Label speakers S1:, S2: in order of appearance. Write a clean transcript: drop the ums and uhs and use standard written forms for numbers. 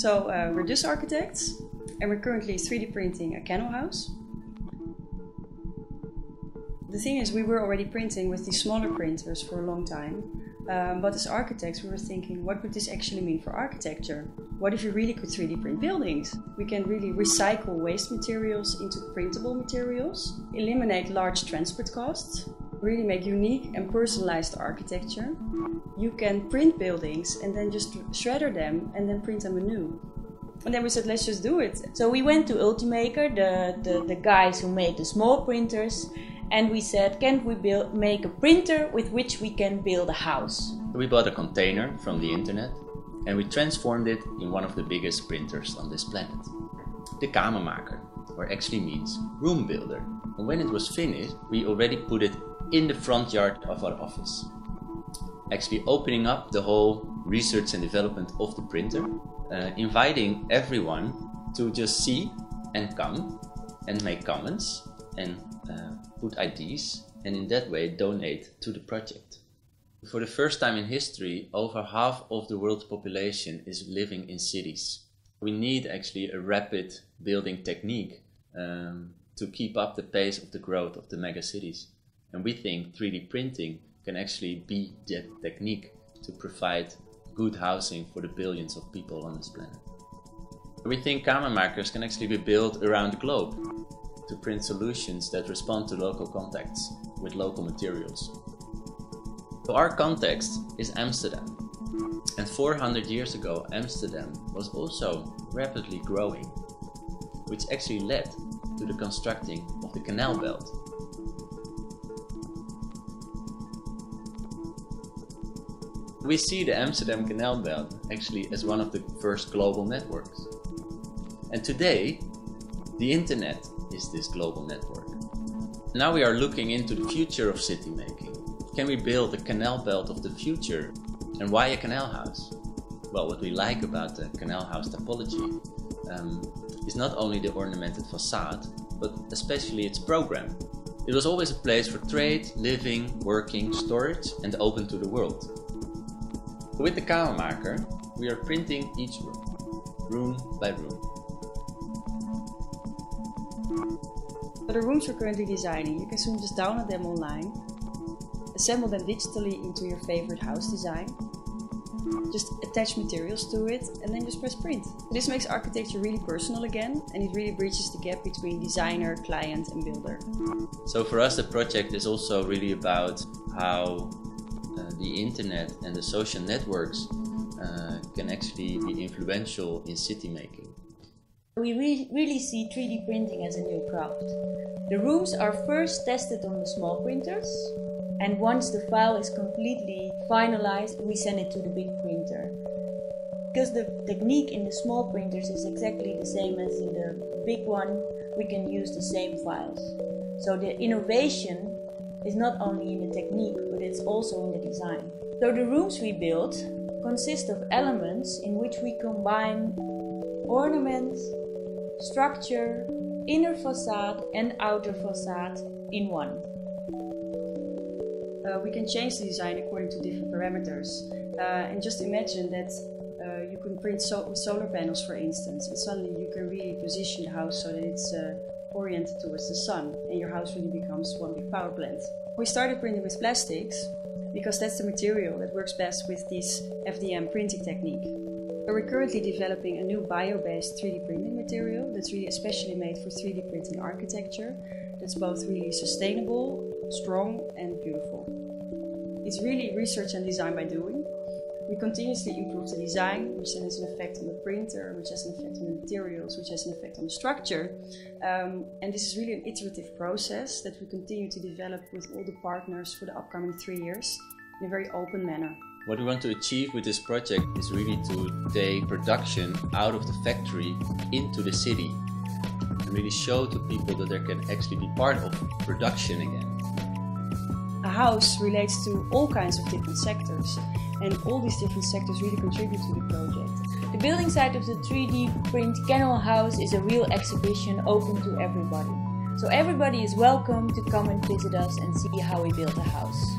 S1: We're just architects, and we're currently 3D printing a Canal house. The thing is, we were already printing with these smaller printers for a long time, but as architects we were thinking, what would this actually mean for architecture? What if you really could 3D print buildings? We can really recycle waste materials into printable materials, eliminate large transport costs, really make unique and personalized architecture. You can print buildings and then just shredder them and then print them anew. And then we said, let's just do it.
S2: So we went to Ultimaker, the guys who made the small printers, and we said, can't we make a printer with which we can build a house?
S3: We bought a container from the internet and we transformed it in one of the biggest printers on this planet. The Kamermaker, or actually means room builder. And when it was finished, we already put it in the front yard of our office. Actually opening up the whole research and development of the printer, inviting everyone to just see and come and make comments and put ideas, and in that way donate to the project. For the first time in history, over half of the world's population is living in cities. We need actually a rapid building technique to keep up the pace of the growth of the megacities. And we think 3D printing can actually be that technique to provide good housing for the billions of people on this planet. We think Kamermakers can actually be built around the globe to print solutions that respond to local contexts with local materials. So our context is Amsterdam. And 400 years ago, Amsterdam was also rapidly growing, which actually led to the constructing of the Canal belt. We see the Amsterdam Canal belt actually as one of the first global networks. And today, the internet is this global network. Now we are looking into the future of city making. Can we build a canal belt of the future? And why a canal house? Well, what we like about the canal house topology is not only the ornamented facade, but especially its program. It was always a place for trade, living, working, storage, and open to the world. With the Kamermaker, we are printing each room by room.
S1: So the rooms we're currently designing, you can soon just download them online, assemble them digitally into your favorite house design, just attach materials to it, and then just press print. This makes architecture really personal again, and it really bridges the gap between designer, client, and builder.
S3: So for us, the project is also really about how the internet and the social networks can actually be influential in city making.
S2: We really see 3D printing as a new craft. The rooms are first tested on the small printers, and once the file is completely finalized, we send it to the big printer. Because the technique in the small printers is exactly the same as in the big one, we can use the same files. So the innovation is not only in the technique, but it's also in the design. So the rooms we build consist of elements in which we combine ornament, structure, inner facade and outer facade in one.
S1: We can change the design according to different parameters. And just imagine that you can print with solar panels, for instance, and suddenly you can really position the house so that it's oriented towards the sun, and your house really becomes one big power plant. We started printing with plastics because that's the material that works best with this FDM printing technique. We're currently developing a new bio-based 3D printing material that's really especially made for 3D printing architecture, that's both really sustainable, strong and beautiful. It's really research and design by doing. We continuously improve the design, which then has an effect on the printer, which has an effect on the materials, which has an effect on the structure. And this is really an iterative process that we continue to develop with all the partners for the upcoming 3 years in a very open manner.
S3: What we want to achieve with this project is really to take production out of the factory into the city and really show to people that they can actually be part of production again.
S1: A house relates to all kinds of different sectors, and all these different sectors really contribute to the project.
S2: The building site of the 3D print Canal house is a real exhibition open to everybody. So everybody is welcome to come and visit us and see how we build a house.